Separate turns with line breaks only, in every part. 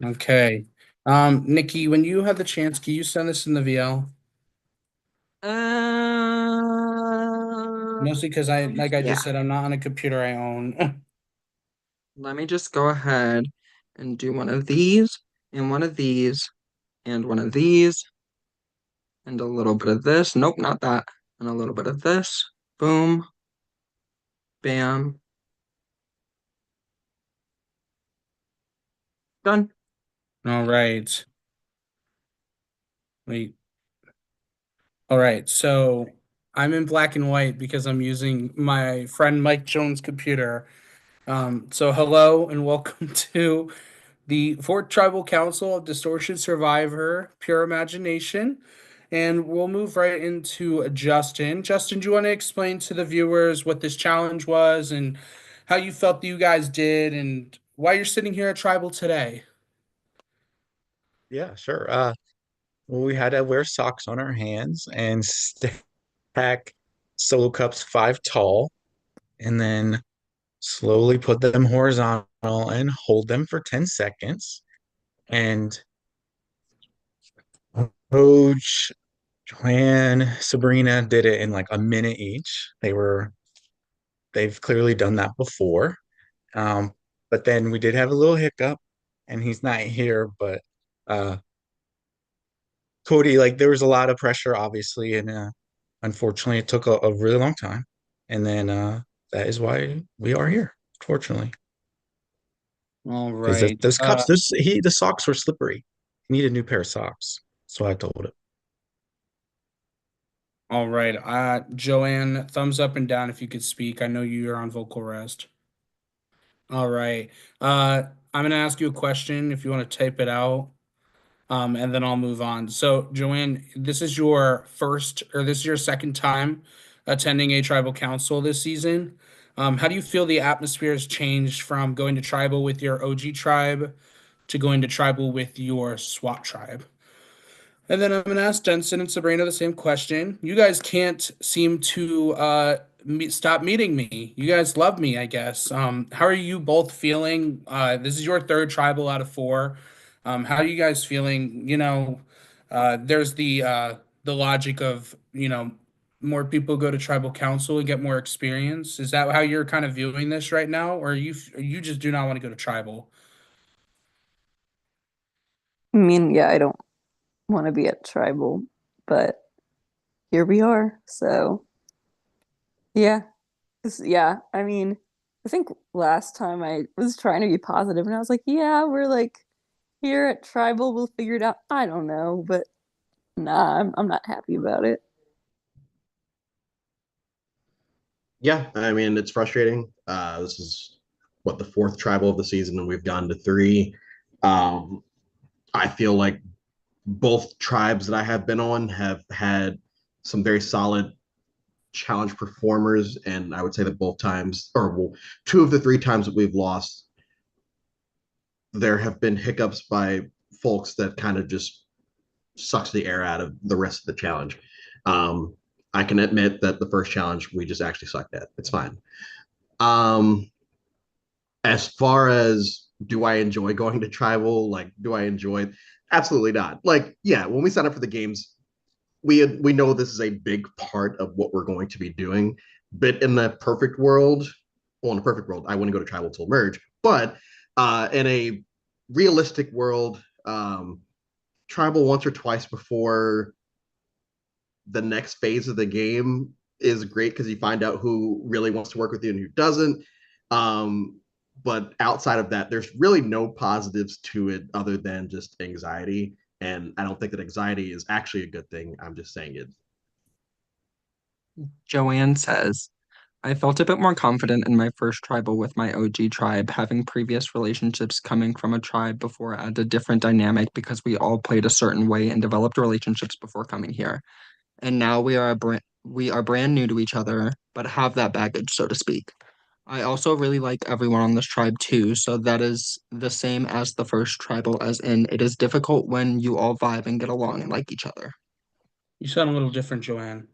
Okay. Nikki, when you have the chance, can you send this in the VL? Mostly because like I
Yeah.
just said, I'm not on a computer I own.
Let me just go ahead and do one of these, and one of these, and one of these, and a little bit of this. Nope, not that. And a little bit of this. Boom, bam, done.
All right. Wait. All right. So I'm in black and white because I'm using my friend Mike Jones' computer. So hello and welcome to the Fourth Tribal Council of Distortion Survivor, Pure Imagination. And we'll move right into Justin. Justin, do you want to explain to the viewers what this challenge was and how you felt that you guys did and why you're sitting here at Tribal today?
Yeah, sure. Well, we had to wear socks on our hands and stack solo cups 5 tall, and then slowly put them horizontal and hold them for 10 seconds. And Coach Joanne, Sabrina did it in like a minute each. They've clearly done that before. Um, but then we did have a little hiccup, and he's not here, but uh Cody, like there was a lot of pressure, obviously, and unfortunately, it took a really long time. And then that is why we are here, fortunately,
All
because
right.
those cups, the socks were slippery. He needed a new pair of socks, so I told him.
All right. Joanne, thumbs up and down if you could speak. I know you're on vocal rest. All right. I'm gonna ask you a question if you want to type it out. And then I'll move on. So, Joanne, this is your first or this is your second time attending a tribal council this season. How do you feel the atmosphere has changed from going to tribal with your OG tribe to going to tribal with your SWAT tribe? And then I'm gonna ask Denson and Sabrina the same question. You guys can't seem to stop meeting me. You guys love me, I guess. How are you both feeling? This is your third tribal out of four. How are you guys feeling? There's the logic of more people go to tribal council and get more experience. Is that how you're kind of viewing this right now, or you just do not want to go to tribal?
I mean, yeah, I don't want to be at tribal, but here we are. So, yeah. Yeah, I mean, I think last time I was trying to be positive and I was like, yeah, we're like here at tribal, we'll figure it out. I don't know, but nah, I'm not happy about it.
Yeah, I mean it's frustrating. This is what the fourth tribal of the season, and we've gone to three. Um, I feel like both tribes that I have been on have had some very solid challenge performers, and I would say that both times, or well, two of the three times that we've lost, there have been hiccups by folks that kind of just sucks the air out of the rest of the challenge. Um, I can admit that the first challenge we just actually sucked at. It's fine. Um, as far as do I enjoy going to tribal? Like, do I enjoy it? Absolutely not. Like, yeah, when we sign up for the games, we know this is a big part of what we're going to be doing. But in the perfect world, well, in the perfect world, I wouldn't go to tribal till merge. But in a realistic world, tribal once or twice before the next phase of the game is great because you find out who really wants to work with you and who doesn't. But outside of that, there's really no positives to it other than just anxiety. And I don't think that anxiety is actually a good thing. I'm just saying it.
Joanne says, I felt a bit more confident in my first tribal with my OG tribe, having previous relationships coming from a tribe before added a different dynamic because we all played a certain way and developed relationships before coming here. And now we are brand new to each other, but have that baggage, so to speak. I also really like everyone on this tribe too, so that is the same as the first tribal, as in it is difficult when you all vibe and get along and like each other.
You sound a little different, Joanne.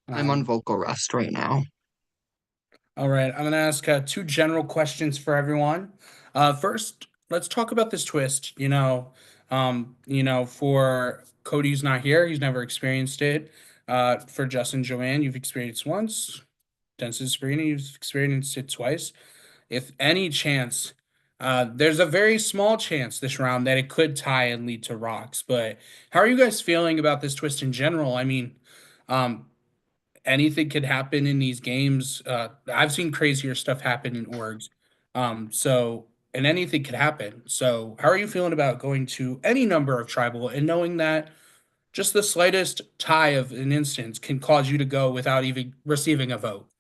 I'm on
Um,
vocal rest right now.
All right, I'm going to ask two general questions for everyone. First, let's talk about this twist. For Cody's not here, he's never experienced it. For Justin, Joanne, you've experienced once. Dennis Sabrina, you've experienced it twice. If any chance, there's a very small chance this round that it could tie and lead to rocks. But how are you guys feeling about this twist in general? I mean, um, anything could happen in these games. I've seen crazier stuff happen in orgs. And anything could happen. So, how are you feeling about going to any number of tribal and knowing that just the slightest tie of an instance can cause you to go without even receiving a vote?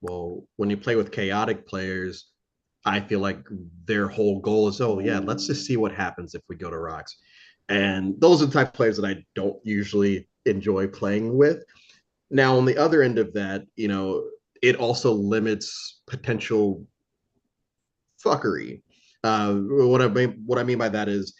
Well, when you play with chaotic players, I feel like their whole goal is, oh yeah, let's just see what happens if we go to rocks. And those are the type of players that I don't usually enjoy playing with. Now, on the other end of that, it also limits potential fuckery. What I mean by that is,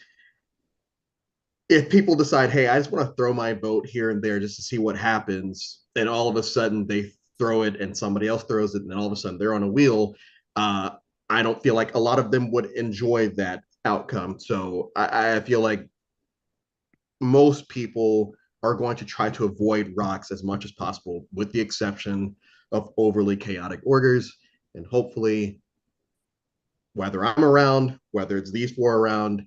if people decide, hey, I just want to throw my vote here and there just to see what happens, and all of a sudden they throw it and somebody else throws it, and then all of a sudden they're on a wheel, uh, I don't feel like a lot of them would enjoy that outcome. So I feel like most people are going to try to avoid rocks as much as possible, with the exception of overly chaotic orders. And hopefully, whether I'm around, whether it's these four around,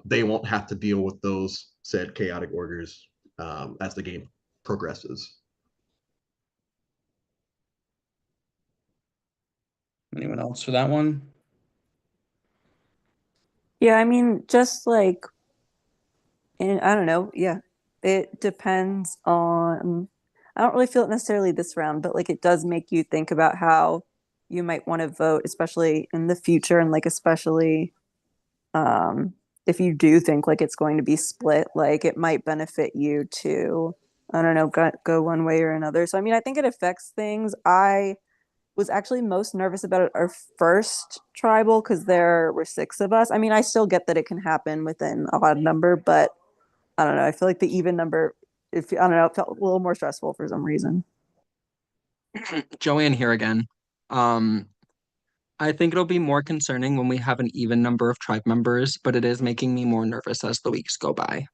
they won't have to deal with those said chaotic orders as the game progresses.
Anyone else for that one?
Yeah, I mean, just like, and I don't know, yeah, it depends on, I don't really feel it necessarily this round, but like it does make you think about how you might want to vote, especially in the future, and like especially um if you do think like it's going to be split, like it might benefit you to, I don't know, go one way or another. So I mean, I think it affects things. I was actually most nervous about it our first tribal because there were six of us. I mean, I still get that it can happen within a odd number, but I don't know. I feel like the even number, if I don't know, it felt a little more stressful for some reason.
Joanne here again. Um, I think it'll be more concerning when we have an even number of tribe members, but it is making me more nervous as the weeks go by.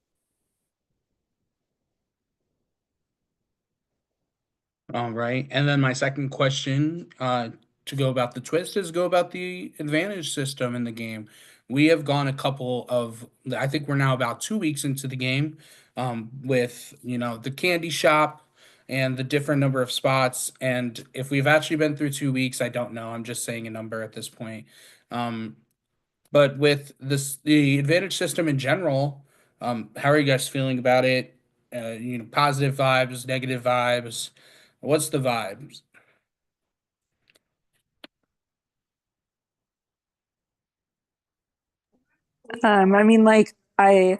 All right. And then my second question to go about the twist is go about the advantage system in the game. We have gone a couple of, I think we're now about 2 weeks into the game with, the candy shop and the different number of spots. And if we've actually been through 2 weeks, I don't know. I'm just saying a number at this point. Um, but with the advantage system in general, how are you guys feeling about it? Positive vibes, negative vibes. What's the vibes?
I mean, like I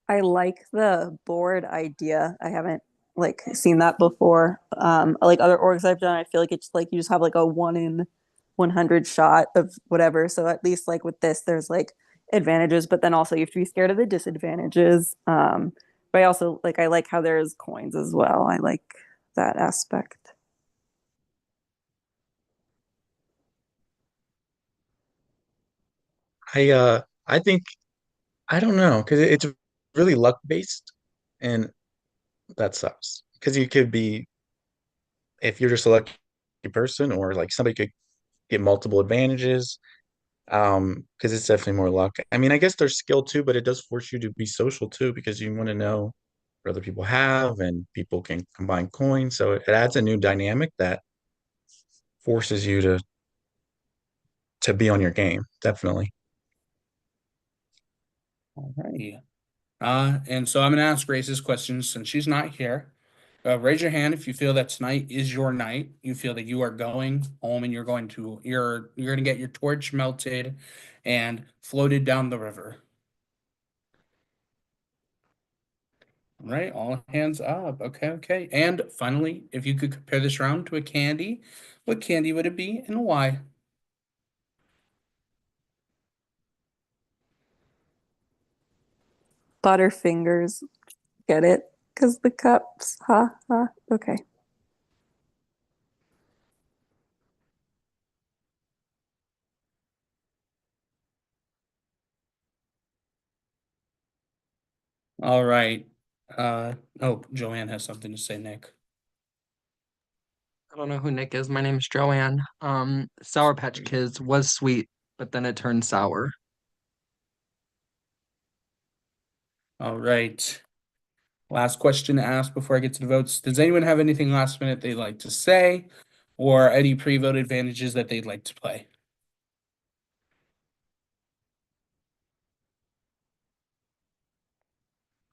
like the board idea. I haven't like seen that before. Like other orgs I've done, I feel like it's like you just have like a 1 in 100 shot of whatever. So at least like with this, there's like advantages, but then also you have to be scared of the disadvantages. But I also like I like how there's coins as well. I like that aspect.
I think I don't know because it's really luck based, and that sucks because you could be, if you're just a lucky person, or like somebody could get multiple advantages. Because it's definitely more luck. I mean, I guess there's skill too, but it does force you to be social too because you want to know what other people have, and people can combine coins. So it adds a new dynamic that forces you to be on your game. Definitely.
All right. And so I'm gonna ask Grace this question since she's not here. Raise your hand if you feel that tonight is your night. You feel that you are going home and you're gonna get your torch melted and floated down the river. All right, all hands up. Okay, okay. And finally, if you could compare this round to a candy, what candy would it be and why?
Butterfingers, get it? Because the cups. Ha ha. Okay.
All right. Oh, Joanne has something to say, Nick.
I don't know who Nick is. My name's Joanne. Sour Patch Kids was sweet, but then it turned sour.
All right. Last question to ask before I get to the votes. Does anyone have anything last minute they'd like to say or any pre-vote advantages that they'd like to play?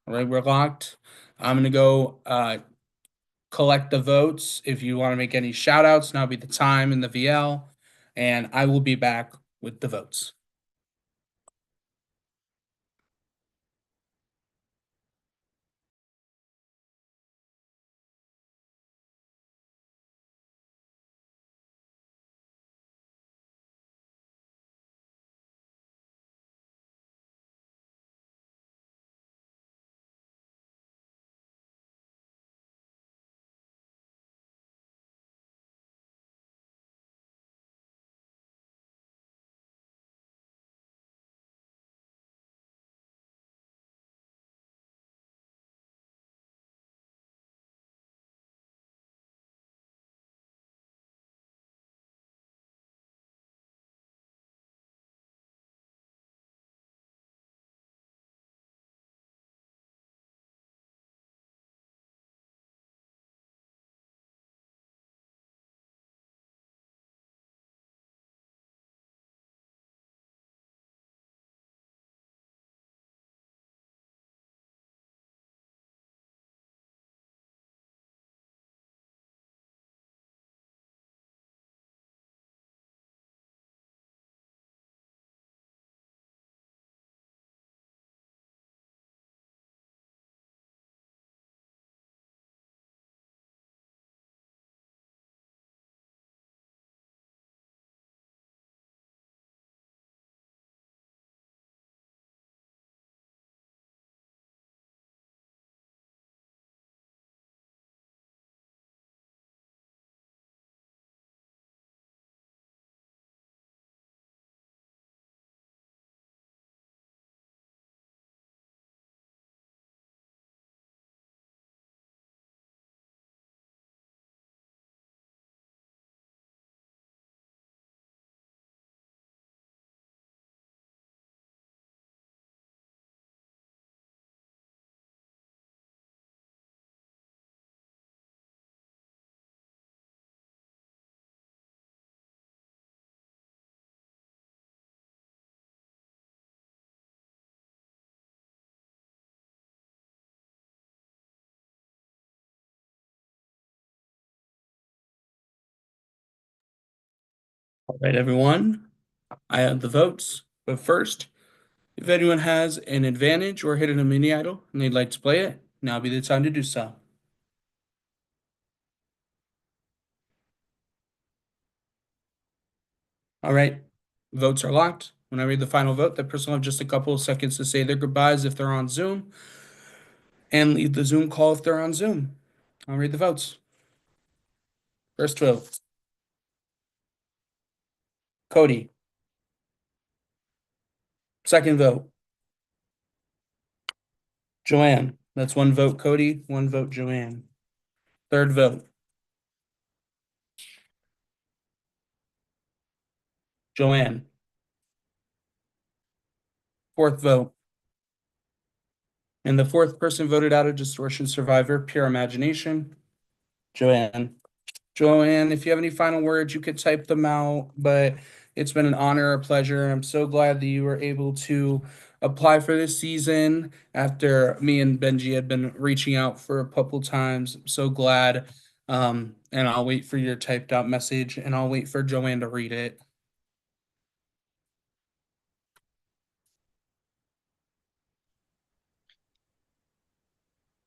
All right, we're locked. I'm gonna go collect the votes. If you want to make any shout outs, now be the time in the VL, and I will be back with the votes. All right, everyone. I have the votes. But first, if anyone has an advantage or hidden a mini idol and they'd like to play it, now be the time to do so. All right, votes are locked. When I read the final vote, that person will have just a couple of seconds to say their goodbyes if they're on Zoom and leave the Zoom call if they're on Zoom. I'll read the votes. First vote, Cody. Second vote, Joanne. That's one vote, Cody, one vote, Joanne. Third vote, Joanne. Fourth vote. And the fourth person voted out of Distortion Survivor, Pure Imagination, Joanne. Joanne, if you have any final words, you could type them out, but it's been an honor, a pleasure. And I'm so glad that you were able to apply for this season after me and Benji had been reaching out for a couple times. I'm so glad. And I'll wait for your typed out message and I'll wait for Joanne to read it.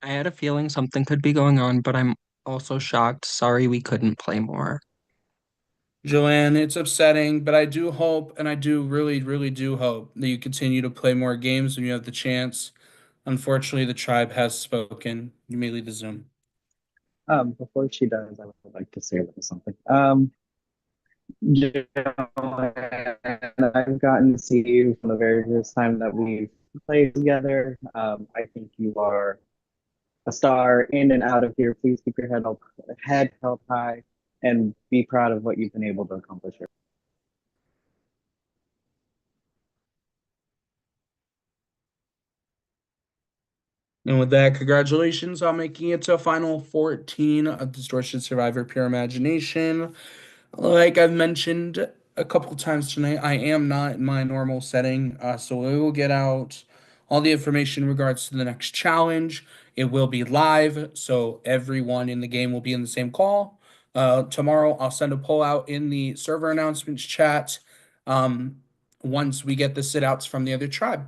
I had a feeling something could be going on, but I'm also shocked. Sorry we couldn't play more.
Joanne, it's upsetting, but I do hope, and I do really, really do hope that you continue to play more games when you have the chance. Unfortunately, the tribe has spoken. You may leave the Zoom.
Before she does, I would like to say a little something. Joanne, I've gotten to see you from the very first time that we've play together. I think you are a star in and out of here. Please keep your head held high and be proud of what you've been able to accomplish here.
And with that, congratulations on making it to Final 14 of Distortion Survivor Pure Imagination. Like I've mentioned a couple times tonight, I am not in my normal setting, so we will get out all the information in regards to the next challenge. It will be live, so everyone in the game will be in the same call. Tomorrow, I'll send a poll out in the server announcements chat once we get the sit outs from the other tribe.